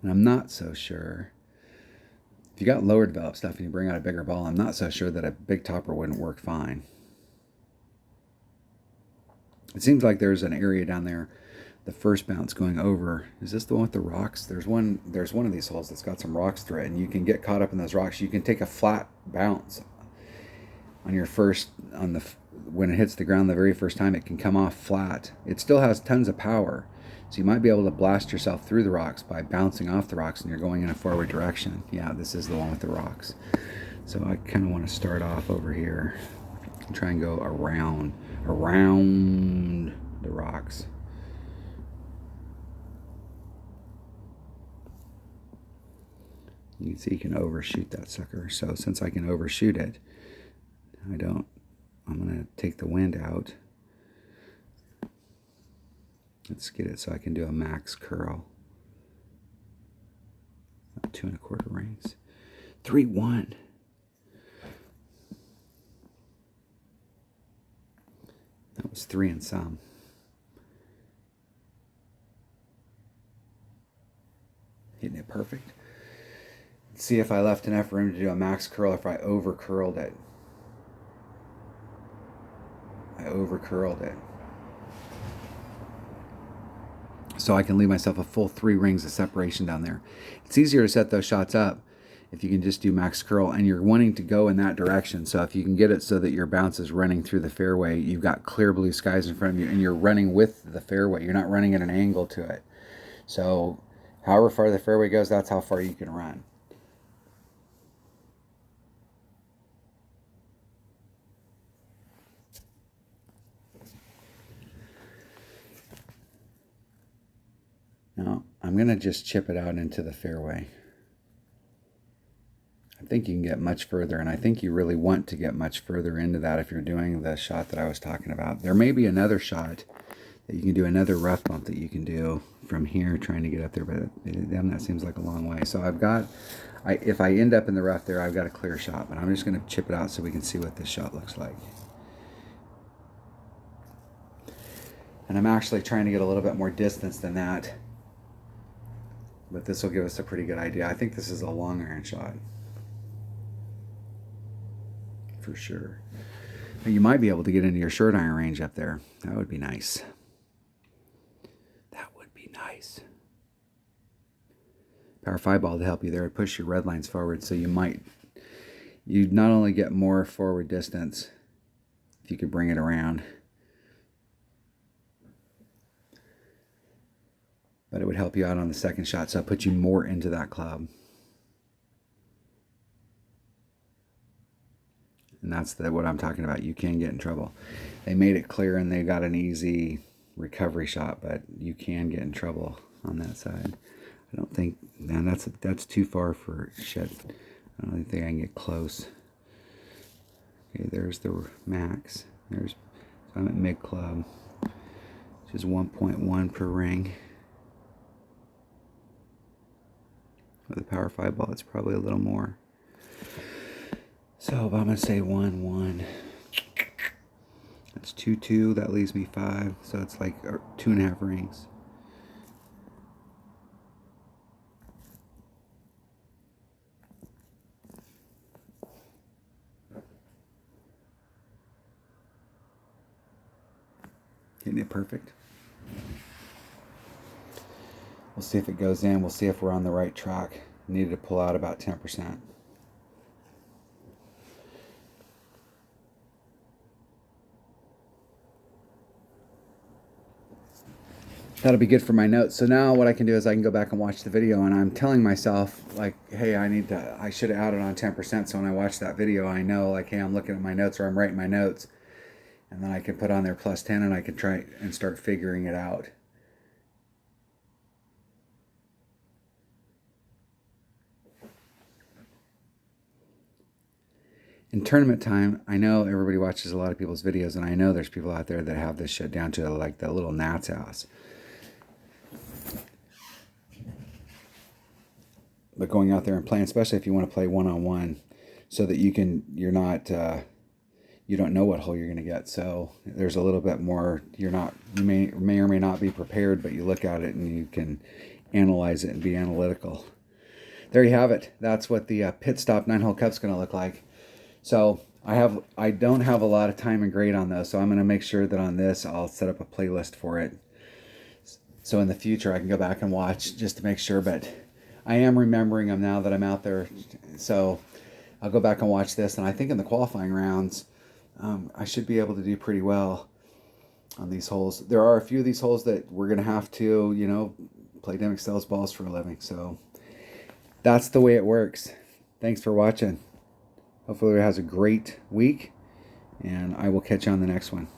And I'm not so sure, if you got lower developed stuff and you bring out a bigger ball, I'm not so sure that a big topper wouldn't work fine. It seems like there's an area down there, the first bounce going over. Is this the one with the rocks? There's one of these holes that's got some rocks through it, and you can get caught up in those rocks. You can take a flat bounce on your when it hits the ground the very first time, it can come off flat. It still has tons of power, so you might be able to blast yourself through the rocks by bouncing off the rocks, and you're going in a forward direction. Yeah, this is the one with the rocks. So I kind of want to start off over here and try and go around the rocks. You can see you can overshoot that sucker. So since I can overshoot it, I'm going to take the wind out. Let's get it so I can do a max curl. 2 1/4 rings. 3-1. That was 3 and some. Hitting it perfect. Let's see if I left enough room to do a max curl, if I over curled it. So I can leave myself a full 3 rings of separation down there. It's easier to set those shots up if you can just do max curl, and you're wanting to go in that direction. So if you can get it so that your bounce is running through the fairway, you've got clear blue skies in front of you, and you're running with the fairway. You're not running at an angle to it. So however far the fairway goes, that's how far you can run. Now, I'm going to just chip it out into the fairway. I think you can get much further, and I think you really want to get much further into that if you're doing the shot that I was talking about. There may be another shot that you can do, another rough bump that you can do from here trying to get up there, but that seems like a long way. So if I end up in the rough there, I've got a clear shot, but I'm just going to chip it out so we can see what this shot looks like. And I'm actually trying to get a little bit more distance than that, but this will give us a pretty good idea. I think this is a long iron shot. for sure. But you might be able to get into your short iron range up there. That would be nice. That would be nice. Power 5 ball to help you there. Push your red lines forward, so you not only get more forward distance if you could bring it around, but it would help you out on the second shot, so it puts you more into that club. And that's what I'm talking about. You can get in trouble. They made it clear and they got an easy recovery shot, but you can get in trouble on that side. I don't think, man, that's too far for shit. I don't think I can get close. Okay, there's the max. So I'm at mid club, which is 1.1 per ring. With a Power 5 ball, it's probably a little more. So if I'm going to say 1, 1, that's 2, 2, that leaves me 5. So it's like 2.5 rings. Getting it perfect. We'll see if it goes in. We'll see if we're on the right track. Needed to pull out about 10%. That'll be good for my notes. So now what I can do is I can go back and watch the video, and I'm telling myself, like, hey, I should have added on 10%. So when I watch that video, I know, like, hey, I'm looking at my notes, or I'm writing my notes, and then I can put on there plus 10, and I can try and start figuring it out. In tournament time, I know everybody watches a lot of people's videos, and I know there's people out there that have this shit down to like the little gnat's house. But going out there and playing, especially if you want to play one-on-one, so that you don't know what hole you're going to get. So there's a little bit more, you may or may not be prepared, but you look at it and you can analyze it and be analytical. There you have it. That's what the pit stop 9-hole cup's going to look like. So I don't have a lot of time and grade on those, so I'm going to make sure that on this I'll set up a playlist for it. So in the future I can go back and watch just to make sure, but I am remembering them now that I'm out there. So I'll go back and watch this, and I think in the qualifying rounds I should be able to do pretty well on these holes. There are a few of these holes that we're going to have to, play Demick sells balls for a living. So that's the way it works. Thanks for watching. Hopefully it has a great week, and I will catch you on the next one.